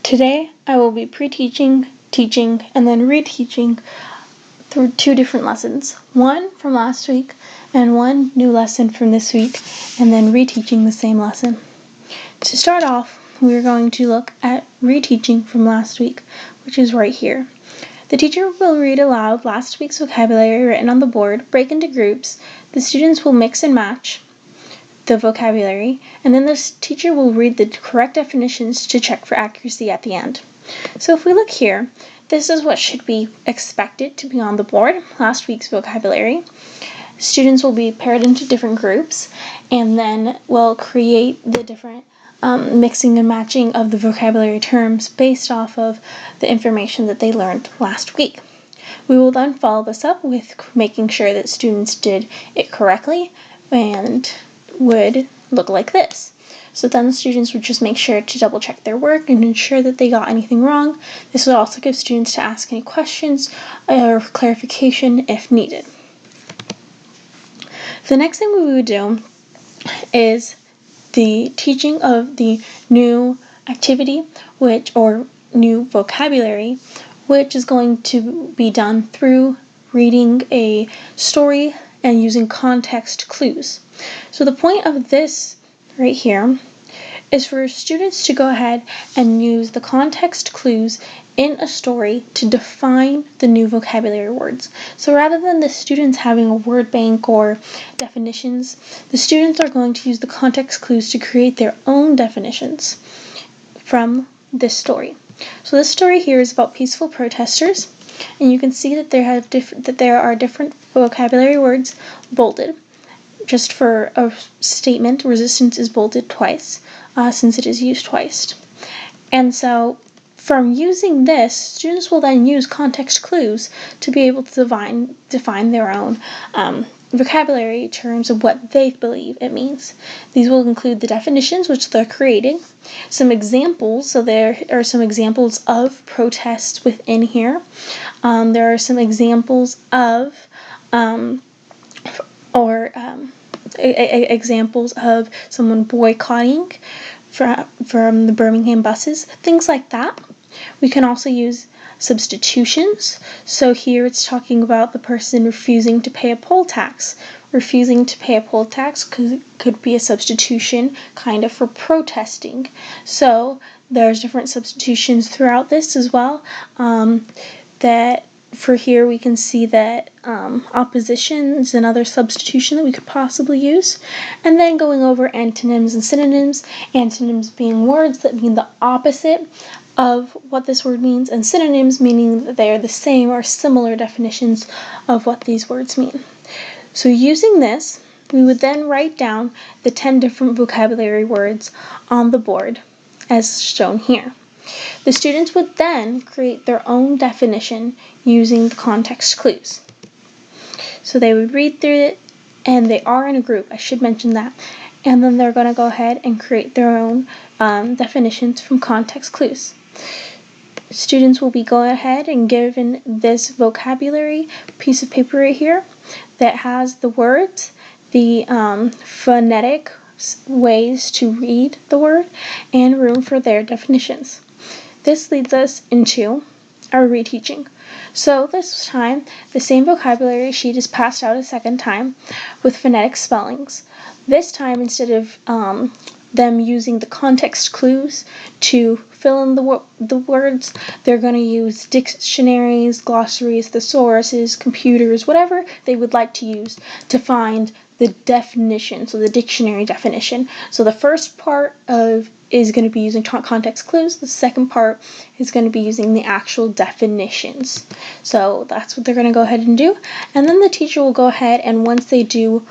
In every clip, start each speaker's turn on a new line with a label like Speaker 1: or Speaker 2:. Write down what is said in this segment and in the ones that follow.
Speaker 1: Today I will be pre-teaching, teaching, and then reteaching through two different lessons. One from last week and one new lesson from this week, and then reteaching the same lesson. To start off, we are going to look at reteaching from last week, which is right here. The teacher will read aloud last week's vocabulary written on the board, break into groups. The students will mix and match the vocabulary, and then the teacher will read the correct definitions to check for accuracy at the end. So if we look here, this is what should be expected to be on the board, last week's vocabulary. Students will be paired into different groups, and then we'll create the different mixing and matching of the vocabulary terms based off of the information that they learned last week. We will then follow this up with making sure that students did it correctly and would look like this. So then the students would just make sure to double check their work and ensure that they got anything wrong. This would also give students to ask any questions or clarification if needed. The next thing we would do is the teaching of the new activity, or new vocabulary, which is going to be done through reading a story and using context clues. So the point of this right here is for students to go ahead and use the context clues in a story to define the new vocabulary words. So rather than the students having a word bank or definitions, the students are going to use the context clues to create their own definitions from this story. So this story here is about peaceful protesters, and you can see that there are different vocabulary words bolded. Just for a statement, resistance is bolded twice, since it is used twice. And so from using this, students will then use context clues to be able to define their own vocabulary terms of what they believe it means. These will include the definitions, which they're creating, some examples. So there are some examples of protests within here. There are some examples of examples of someone boycotting from the Birmingham buses, things like that. We can also use substitutions. So here it's talking about the person refusing to pay a poll tax. Refusing to pay a poll tax could be a substitution kind of for protesting. So there's different substitutions throughout this as well. That for here we can see that opposition is another substitution that we could possibly use. And then going over antonyms and synonyms, antonyms being words that mean the opposite of what this word means, and synonyms meaning that they are the same or similar definitions of what these words mean. So using this, we would then write down the 10 different vocabulary words on the board as shown here. The students would then create their own definition using the context clues. So they would read through it, and they are in a group, I should mention that, and then they're going to go ahead and create their own definitions from context clues. Students will be going ahead and given this vocabulary piece of paper right here that has the words, the phonetic ways to read the word, and room for their definitions. This leads us into our reteaching. So this time, the same vocabulary sheet is passed out a second time with phonetic spellings. This time, instead of them using the context clues to fill in the words, they're going to use dictionaries, glossaries, thesauruses, computers, whatever they would like to use to find the definition, so the dictionary definition. So the first part is going to be using context clues. The second part is going to be using the actual definitions. So that's what they're going to go ahead and do. And then the teacher will go ahead, and once they do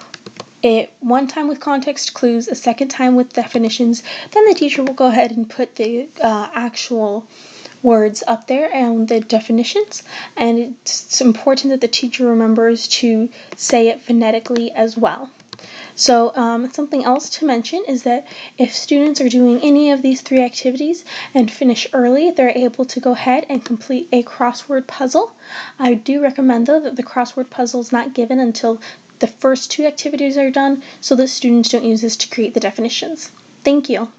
Speaker 1: it one time with context clues, a second time with definitions, then the teacher will go ahead and put the actual words up there and the definitions. And it's important that the teacher remembers to say it phonetically as well. So something else to mention is that if students are doing any of these three activities and finish early, they're able to go ahead and complete a crossword puzzle. I do recommend, though, that the crossword puzzle is not given until the first two activities are done, so that students don't use this to create the definitions. Thank you.